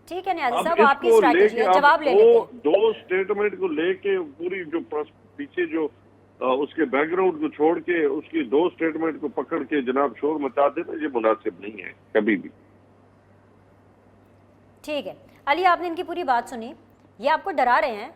ठीक है न्याज़ी अब साहब, आपकी इसको स्ट्रैटेजी लेके है, जवाब ले लेते हैं। दो स्टेटमेंट को लेके पूरी जो पीछे जो उसके बैकग्राउंड को छोड़ के उसकी दो स्टेटमेंट को पकड़ के जनाब शोर मचा देना, ये मुनासिब नहीं है कभी भी। ठीक है अली, आपने इनकी पूरी बात सुनी, ये आपको डरा रहे हैं,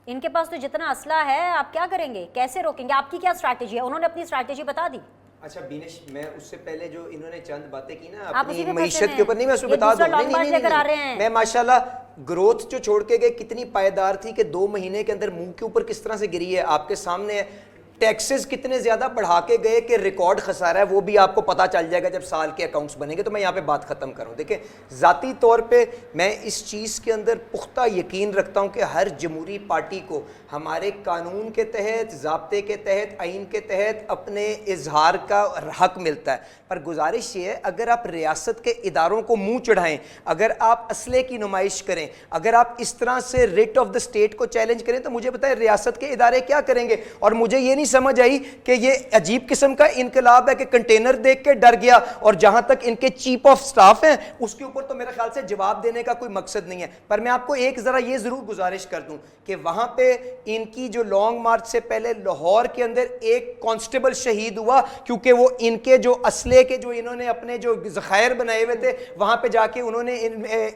इनके पास तो जितना असला है, आप क्या करेंगे, कैसे रोकेंगे, आपकी क्या स्ट्रैटेजी है? उन्होंने अपनी स्ट्रैटेजी बता दी। अच्छा बीनेश, मैं उससे पहले जो इन्होंने चंद बातें की ना आप उसी अपनी पे मईशत फंसे के ऊपर, नहीं मैं उसमें ये बता दूसरा दूं, लॉन्ग मार्च लेकर आ रहे हैं। मैं माशाल्लाह ग्रोथ जो छोड़ के गए कितनी पायदार थी कि 2 महीने के अंदर मुंह के ऊपर किस तरह से गिरी है आपके सामने है। टैक्सेस कितने ज्यादा बढ़ा के गए कि रिकॉर्ड खसारा है, वो भी आपको पता चल जाएगा जब साल के अकाउंट्स बनेंगे। तो मैं यहाँ पे बात खत्म करूँ, देखें ज़ाती तौर पे मैं इस चीज़ के अंदर पुख्ता यकीन रखता हूँ कि हर जमहूरी पार्टी को हमारे कानून के तहत, ज़ाब्ते के तहत, आइन के तहत अपने इजहार का हक मिलता है। पर गुजारिश ये है, अगर आप रियासत के इदारों को मुँह चढ़ाएँ, अगर आप असले की नुमाइश करें, अगर आप इस तरह से रिट ऑफ द स्टेट को चैलेंज करें, तो मुझे पता है रियासत के इदारे क्या करेंगे। और मुझे ये नहीं समझ आई कि ये अजीब किस्म का इनकलाब है कि कंटेनर देख के डर गया, और जहां तक इनके चीफ ऑफ स्टाफ हैं उसके ऊपर तो मेरे ख्याल से जवाब देने का कोई मकसद नहीं है। पर मैं आपको एक जरा ये जरूर गुजारिश कर दूं कि वहां पे इनकी जो लॉन्ग मार्च से पहले लाहौर के अंदर एक कांस्टेबल शहीद हुआ, क्योंकि वो इनके जो असले के जो इन्होंने अपने जो ज़खायर बनाए हुए थे वहां पे जाके उन्होंने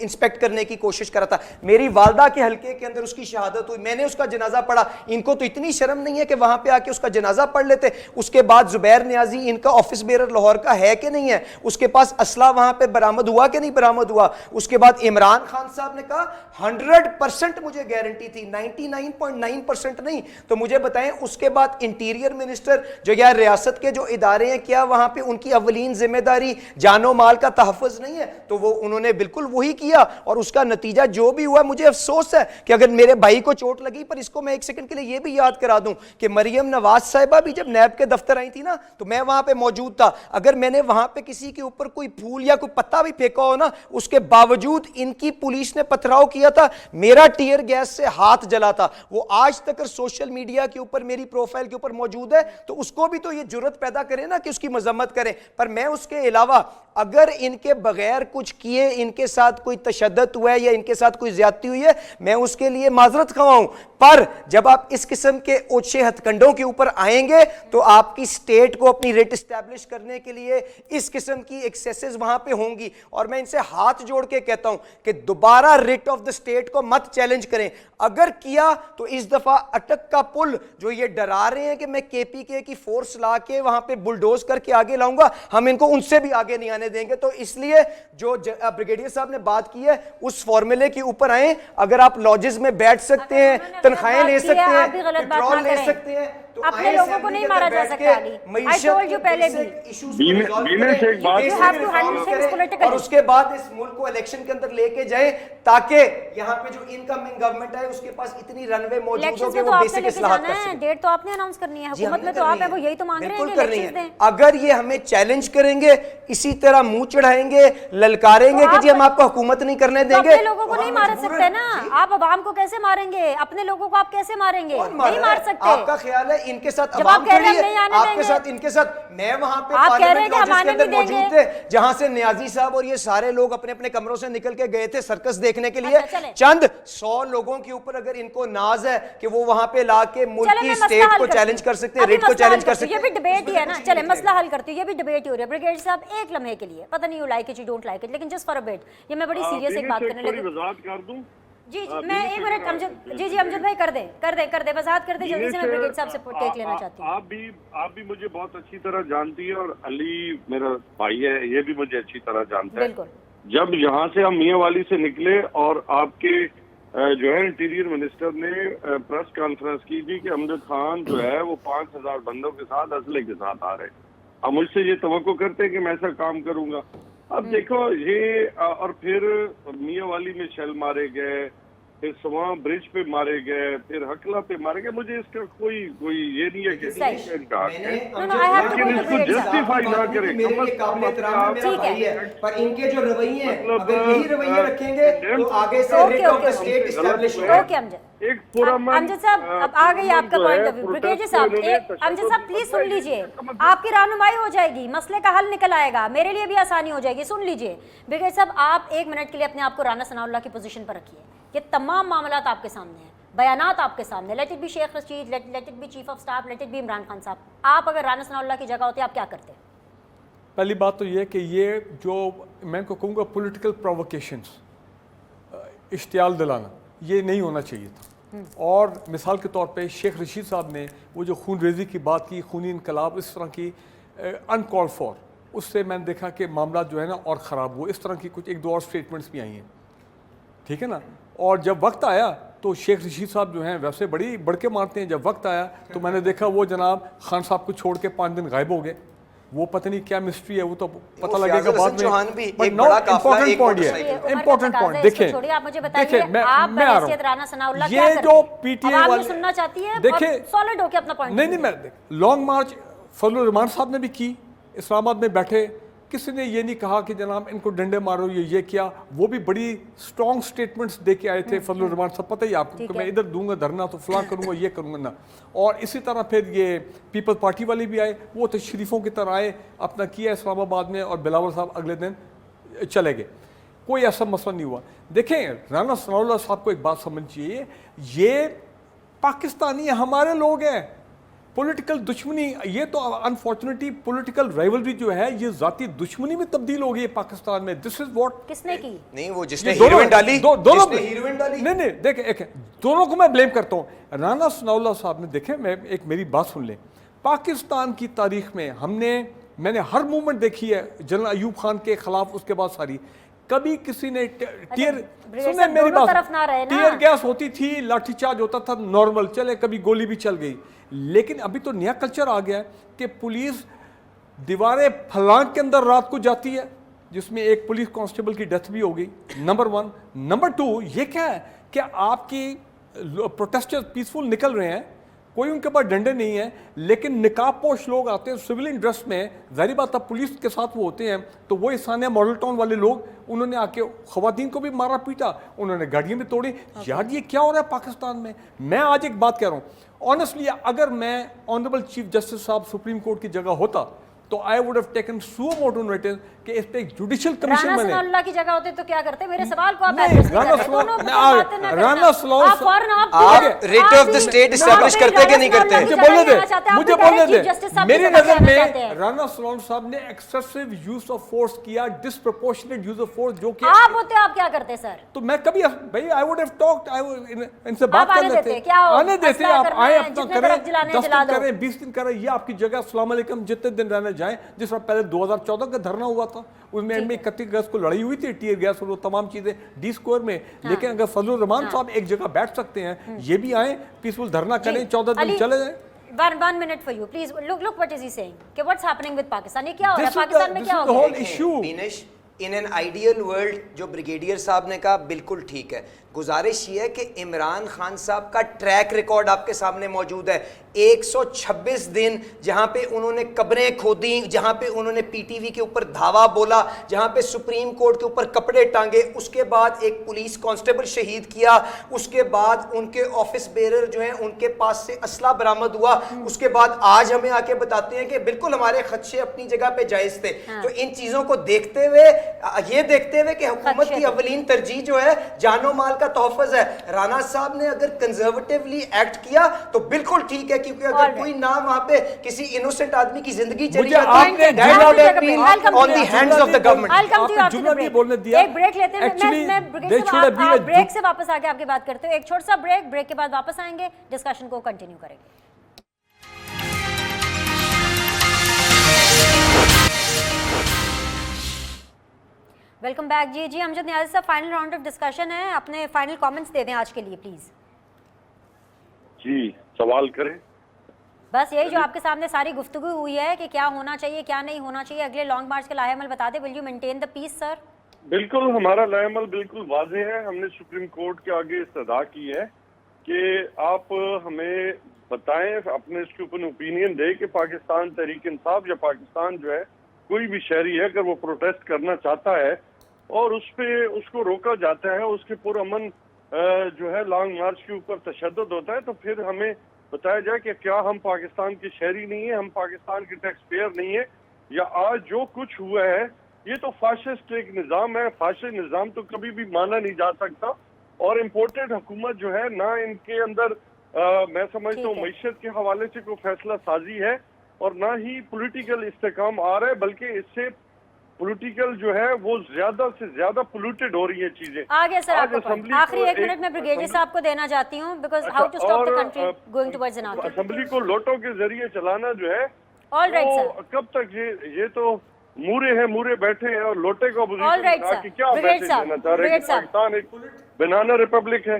इंस्पेक्ट करने की कोशिश करा था। मेरी वालदा के हल्के के अंदर उसकी शहादत हुई, मैंने उसका जनाजा पढ़ा। इनको तो इतनी शर्म नहीं है कि वहां पे आके उसका जनाजा पढ़ लेते। उसके बाद जुबैर नियाजी इनका ऑफिस बेरर लाहौर का है कि नहीं है, उसके पास असला वहां पे बरामद हुआ कि नहीं बरामद हुआ। उसके बाद इमरान खान साहब ने कहा 100% मुझे गारंटी थी, 99.9% नहीं। तो मुझे बताएं उसके बाद इंटीरियर मिनिस्टर जो यार रियासत के जो इदारे हैं, क्या वहां पे उनकी अवलीन जिम्मेदारी जानो माल का तहफ़्फ़ुज़ नहीं है? तो वो उन्होंने बिल्कुल वही किया, और उसका नतीजा जो भी हुआ, मुझे अफसोस है कि अगर मेरे भाई को चोट लगी। पर इसको मैं एक सेकंड के लिए ये भी याद करा दूं कि मरियम नवाज नवाज साहिबा भी जब नैब के दफ्तर आई थी ना, तो मैं वहां पे मौजूद था, अगर मैंने वहां पे किसी के ऊपर कोई फूल या कोई पत्ता भी फेंका हो ना, उसके बावजूद इनकी पुलिस ने पथराव किया था, मेरा टीयर गैस से हाथ जला था। वो आज तक सोशल मीडिया के ऊपर मेरी प्रोफाइल के ऊपर मौजूद है, तो उसको भी तो ये जुर्रत पैदा करे ना कि उसकी मजम्मत करें। पर मैं उसके अलावा अगर इनके बगैर कुछ किए इनके साथ कोई तशद्दुद हुआ है या इनके साथ कोई ज्यादती हुई है, मैं उसके लिए माजरत खवाऊं। पर जब आप इस किस्म के ओछे हथकंडों के ऊपर आएंगे तो आपकी स्टेट को अपनी रेट एस्टैब्लिश करने के लिए इस किस्म की एक्सेसेस वहां पे होंगी। और मैं इनसे हाथ जोड़ के कहता हूं कि दोबारा रेट ऑफ द स्टेट को मत चैलेंज करें। अगर किया तो इस दफा अटक का पुल जो ये डरा रहे हैं कि मैं केपीके की फोर्स ला के वहां पे बुलडोज करके आगे लाऊंगा, हम इनको उनसे भी आगे नहीं आने देंगे। तो इसलिए जो ब्रिगेडियर साहब ने बात की है उस फॉर्मूले के ऊपर आए। अगर आप लॉजेस में बैठ सकते हैं, तनख्वाहें ले सकते हैं, पेट्रोल ले सकते हैं, तो अपने लोगों को नहीं मारा जा सकता अली। I told you पहले भी। बीनेश एक बात You have to handle things politically। और उसके बाद इस मुल्क को इलेक्शन के अंदर लेके जाए ताकि यहाँ पे जो इनकमिंग गवर्नमेंट है उसके पास इतनी रनवे मौजूद हो इलेक्शन कि में तो वो आपने बेसिक लेके इस्लाहात जाना कर है, सकें। डेट तो आपने अनाउंस करनी है, जी, हुकूमत हमने में तो करनी आप है, है। वो यही तो मांग रहे हैं बिल्कुल कि करनी इलेक्शंस है। दें। अगर ये हमें चैलेंज करेंगे, इसी तरह मुंह चढ़ाएंगे, ललकारेंगे कि जी हम आपको हुकूमत नहीं करने तो देंगे, अपने लोगों को तो नहीं हम मार मजबूरन- सकते ना। जी। आप अवाम को कैसे मारेंगे? अपने लोगों को आप कैसे मारेंगे? कौन मार नहीं रहा है? मार सकते। आपका ख्याल है इनके साथ जब अवाम आप कह रहे हैं खड़ी है, नहीं आने आपके देंगे। साथ इनके साथ। मैं वहां पे आप कह रहे हैं पार्लियामेंट कि हम लॉजेस के आने अंदर नहीं मौजूद देंगे। थे, जहां से नियाजी साहब और ये सारे लोग अपने अपने कमरों से निकल के गए थे सर्कस देखने के लिए। अच्छा, चलें। चंद 100 लोगों के ऊपर अगर इनको नाज है कि वो वहां पे लाके मुल्क चले की मैं मसला स्टेट हल को करती चैलेंज हूँ। कर सकते हैं, अभी रेट को मसला चैलेंज हल कर करती हूँ। सकते ये भी हैं। डिबेट ही है ना। उसमें चले कुछ मसला हल करती हूँ। ये भी डिबेट ही हो रही है। ब्रिगेडियर साहब एक लम्हे के लिए, पता नहीं you like it you don't like it, लेकिन जस्ट फॉर अ बिट, ये मैं बड़ी सीरियस एक बात करने लगी। वजाहत कर दूं। जी मैं एक मिनट अमजद जी अमजद भाई कर दे वजाहत कर दे जल्दी से। मैं ब्रिगेड साहब से टेक लेना चाहती हूँ। आप भी मुझे बहुत अच्छी तरह जानती है और अली मेरा भाई है, ये भी मुझे अच्छी तरह जानता है। बिल्कुल। जब यहाँ से हम मियाँ वाली से निकले और आपके जो है इंटीरियर मिनिस्टर ने प्रेस कॉन्फ्रेंस की थी कि अमजद खान जो है वो 5000 बंदों के साथ असले के साथ आ रहे हैं, अब मुझसे ये तवक्को करते हैं कि मैं ऐसा काम करूंगा। अब देखो ये और फिर मियाँ वाली में शेल मारे गए, फिर सवां ब्रिज पे मारे गए, फिर हकला पे मारे गए। मुझे इसका कोई ये नहीं है कि इनका हक है, लेकिन इसको जस्टिफाई ना करें। मेरे लिए काबिल एहतराम है, मेरा भाई है, पर इनके जो रवैये हैं, मतलब, अगर यही रवैये रखेंगे तो आगे से rate of the state establish होगा। ओके अमजद। एक पूरा अमजद साहब अब आ गई आपका पॉइंट ऑफ व्यू। ब्रिगेडियर साहब अमजद साहब प्लीज सुन लीजिए, आपकी रहनुमाई हो जाएगी, मसले का हल निकल आएगा, मेरे लिए भी आसानी हो जाएगी। सुन लीजिए ब्रिगेडियर साहब, आप एक मिनट के लिए अपने आप को राना सनाउल्लाह की पोजीशन पर रखिए। ये तमाम मामलात आपके सामने हैं, बयानात आपके सामने, let it be Sheikh Rashid, let it be chief of staff, let it be Imran Khan साहब। आप अगर राना सनाउल्लाह की जगह होते आप क्या करते? पहली बात तो ये कि ये जो मैं को कहूँगा पॉलिटिकल प्रोवोकेशंस, इश्तियाल दिलाना, ये नहीं होना चाहिए था। और मिसाल के तौर पे शेख रशीद साहब ने वो जो खून रेजी की बात की, खूनी इनकलाब, इस तरह की अनकॉल फॉर, उससे मैंने देखा कि मामला जो है ना और ख़राब हुआ। इस तरह की कुछ एक दो और स्टेटमेंट्स भी आई हैं, ठीक है ना। और जब वक्त आया तो शेख रशीद साहब जो हैं वैसे बड़ी बढ़ के मारते हैं, जब वक्त आया तो मैंने देखा वो जनाब खान साहब को छोड़ के 5 दिन गायब हो गए। वो पता नहीं क्या मिस्ट्री है, वो तो पता लगेगा बाद में। बट नो इम्पोर्टेंट पॉइंट है, इम्पोर्टेंट पॉइंट देखिए, आप मुझे बताइए, आप मैं आ बहैसियत राना सनाउल्लाह रहा क्या हूँ। ये करते जो हैं? पीटीआई आवाम वाले ये सुनना चाहती है, देखिए सॉलिड होके अपना पॉइंट। नहीं मैं लॉन्ग मार्च फजलुर रहमान साहब ने भी की, इस्लामाबाद में बैठे, किसी ने ये नहीं कहा कि जनाब इनको डंडे मारो, ये किया। वो भी बड़ी स्ट्रॉन्ग स्टेटमेंट्स दे के आए थे फजलुर रहमान साहब, पता ही आपको कि मैं इधर दूंगा धरना तो फलां करूंगा, ये करूंगा ना। और इसी तरह फिर ये पीपल्स पार्टी वाले भी आए, वो तशरीफों की तरह आए, अपना किया इस्लामाबाद में, और बिलावल साहब अगले दिन चले गए। कोई ऐसा मसला नहीं हुआ। देखें राना सनाउल्लाह साहब को एक बात समझिए, ये पाकिस्तानी हमारे लोग हैं। पॉलिटिकल दुश्मनी, ये तो अनफॉर्चुनेटली पॉलिटिकल राइवलरी जो है ये जाती दुश्मनी में तब्दील हो गई है पाकिस्तान में। दिस इज व्हाट किसने की? नहीं वो जिसने दोनों हीरोइन डाली, दोनों जिसने हीरोइन डाली। नहीं देख एक दोनों को मैं ब्लेम करता हूँ। राना सनाउल्लाह साहब ने, देखें मैं एक मेरी बात सुन लें, पाकिस्तान की तारीख में मैंने हर मूवमेंट देखी है जनरल अयूब खान के खिलाफ, उसके बाद सारी, कभी किसी ने सुने मेरी बात, टीयर गैस होती थी, लाठीचार्ज होता था, नॉर्मल चले, कभी गोली भी चल गई। लेकिन अभी तो नया कल्चर आ गया है कि पुलिस दीवारें फलांग के अंदर रात को जाती है, जिसमें एक पुलिस कांस्टेबल की डेथ भी हो गई, नंबर 1। नंबर 2 ये क्या है कि आपकी प्रोटेस्टर्स पीसफुल निकल रहे हैं, کوئی ان کے پاس ڈنڈے نہیں ہیں، لیکن نقاب پوش لوگ آتے ہیں سویلین ڈریس میں، ظاہری بات ہے پولیس کے ساتھ وہ ہوتے ہیں، تو وہ ثانیہ ماڈل ٹاؤن والے لوگ انہوں نے آ کے خواتین کو بھی مارا پیٹا، انہوں نے گاڑیاں بھی توڑی. یار یہ کیا ہو رہا ہے پاکستان میں؟ میں آج ایک بات کہہ رہا ہوں آنیسٹلی، اگر میں آنریبل چیف جسٹس صاحب سپریم کورٹ کی جگہ ہوتا تو I would have taken suo motu notice کہ اس پہ ایک جوڈیشل کمیشن رانا بنے. ثناء اللہ کی جگہ ہوتے تو کیا کرتے؟ میرے سوال کو آپ نہیں، ایڈریس نہیں رانا کر رہے. ثناء- دونوں میں باتیں نہ کرنا. رانا ثناء- آپ فوراً آپ writ of the state establish کرتے کہ نہیں کرتے؟ مجھے بولنے دے، مجھے بولنے دے. میری نظر میں رانا ثناء صاحب نے ایکسیسو یوز آف فورس کیا، ڈسپروپورشنیٹ یوز آف فورس، جو کہ آپ ہوتے آپ کیا کرتے سر؟ تو میں کبھی بھائی آئی ووڈ ہیو ٹاکڈ، ان سے بات آپ کر آنے لیتے، دیتے، کیا ہو؟ آنے دیتے، فیصلہ آپ کرنا آئے ہے، اپنا جتنے کریں، طرف جلانے 10 جلا دن دو. کریں، 20 دن کریں، یہ آپ کی جگہ. السلام علیکم جتنے دن رہنے جائیں. جس طرح پہلے 2014 کا دھرنا ہوا تھا، اس میں 31 اگست کو لڑائی ہوئی تھی، ٹیئر گیس اور وہ تمام چیزیں ڈی اسکوائر میں. لیکن اگر فضل الرحمان صاحب ایک جگہ بیٹھ سکتے ہیں، یہ بھی آئیں پیسفل دھرنا کریں، 14 دن چلے جائیں. One minute for you, please. Look what is he saying? کہ what's happening with Pakistan? یہ کیا ہو رہا ہے This is پاکستان میں؟ the کیا ہو whole گیا؟ issue. Binish in an ideal world جو بریگیڈیئر صاحب نے کہا بالکل ٹھیک ہے. گزارش یہ ہے کہ عمران خان صاحب کا ٹریک ریکارڈ آپ کے سامنے موجود ہے. 126 دن جہاں پہ انہوں نے قبریں کھودی، جہاں پہ انہوں نے پی ٹی وی کے اوپر دھاوا بولا، جہاں پہ سپریم کورٹ کے اوپر کپڑے ٹانگے، اس کے بعد ایک پولیس کانسٹیبل شہید کیا، اس کے بعد ان کے آفس بیرر جو ہیں ان کے پاس سے اسلحہ برآمد ہوا، اس کے بعد آج ہمیں آ کے بتاتے ہیں کہ بالکل ہمارے خدشے اپنی جگہ پہ جائز تھے. تو ان چیزوں کو دیکھتے ہوئے، یہ دیکھتے ہوئے کہ حکومت کی اولین ترجیح جو ہے جان و مال کا تحفظ ہے، رانا صاحب نے اگر کنزرویٹیولی ایکٹ کیا تو بالکل ٹھیک ہے، کیونکہ اگر کوئی نام وہاں پہ کسی انوسنٹ آدمی کی زندگی چلی جاتی ہے that would have been on the hands of the government. I'll come to you after جملہ the نہیں break. بولنے دیا. ایک بریک لیتے ہیں. Actually, میں they should have been a break سے واپس آ کے آپ کی بات کرتے ہو. ایک چھوٹا سا بریک کے بعد واپس آئیں گے، ڈسکشن کو کنٹینیو کریں گے. Welcome back. جی امجد نیازی صاحب، فائنل راؤنڈ آف ڈسکشن ہے، اپنے فائنل کامنٹس دے دیں آج کے لیے پلیز. جی سوال کریں. بس یہی جو آپ کے سامنے ساری گفتگو ہوئی ہے کہ کیا ہونا چاہیے کیا نہیں ہونا چاہیے، اگلے لانگ مارچ کا لائحہ عمل بتا دیں. ول یو مینٹین دا پیس سر؟ بالکل، ہمارا لائحہ عمل بالکل واضح ہے. ہم نے سپریم کورٹ کے آگے استدعا کی ہے کہ آپ ہمیں بتائیں، اپنے اس کے اوپر اوپینین دیں کہ پاکستان تحریک انصاف یا پاکستان جو ہے کوئی بھی شہری ہے اگر وہ پروٹیسٹ کرنا چاہتا ہے اور اس پہ اس کو روکا جاتا ہے، اس کے پرامن جو ہے لانگ مارچ کے اوپر تشدد ہوتا ہے، تو پھر ہمیں بتایا جائے کہ کیا ہم پاکستان کے شہری نہیں ہیں، ہم پاکستان کے ٹیکس پیئر نہیں ہیں، یا آج جو کچھ ہوا ہے یہ تو فاشسٹ ایک نظام ہے. فاشسٹ نظام تو کبھی بھی مانا نہیں جا سکتا، اور امپورٹڈ حکومت جو ہے نہ ان کے اندر میں سمجھتا ہوں معیشت کے حوالے سے کوئی فیصلہ سازی ہے اور نہ ہی پولیٹیکل استحکام آ رہا ہے، بلکہ اس سے پولیٹیکل جو ہے وہ زیادہ سے زیادہ پولوٹڈ ہو رہی ہے چیزیں. آگے سر آپ کو آخری ایک منٹ میں بریگیڈیئر صاحب کو دینا چاہتی ہوں، because how to stop the country going towards an argument. Assembly کو لوٹوں کے ذریعے چلانا جو ہے آل رائٹ وہ سر. کب تک یہ تو مورے ہیں، مورے بیٹھے ہیں اور لوٹے کو All right, sir. کہ کیا Brigade میسج صاحب, دینا چاہ رہے ہیں Brigade کہ صاحب. پاکستان ایک بنانا ریپبلک ہے.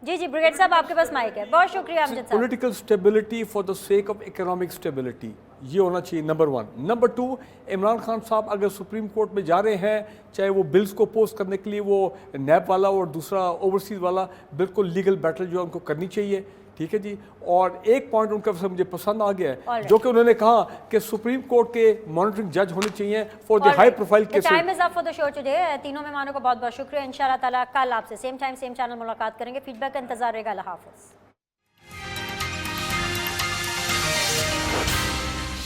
جی بریگیڈ صاحب آپ کے پاس مائک ہے. بہت شکریہ امجد صاحب. Political stability for the sake of economic stability, یہ ہونا چاہیے نمبر 1. نمبر 2، عمران خان صاحب اگر سپریم کورٹ میں جا رہے ہیں، چاہے وہ بلز کو اپوز کرنے کے لیے وہ نیب والا اور دوسرا اوورسیز والا، بالکل لیگل بیٹل جو ہے ان کو کرنی چاہیے. ٹھیک ہے جی. اور ایک پوائنٹ ان کا مجھے پسند آ گیا ہے جو کہ انہوں نے کہا کہ سپریم کورٹ کے مانیٹرنگ جج ہونے چاہیے for the high profile cases. Time is up for the show today. تینوں مہمانوں کا بہت بہت شکریہ. انشاءاللہ تعالیٰ کل آپ سے سیم ٹائم سیم چینل ملاقات کریں گے. فیڈ بیک کا انتظار رہے گا. اللہ حافظ.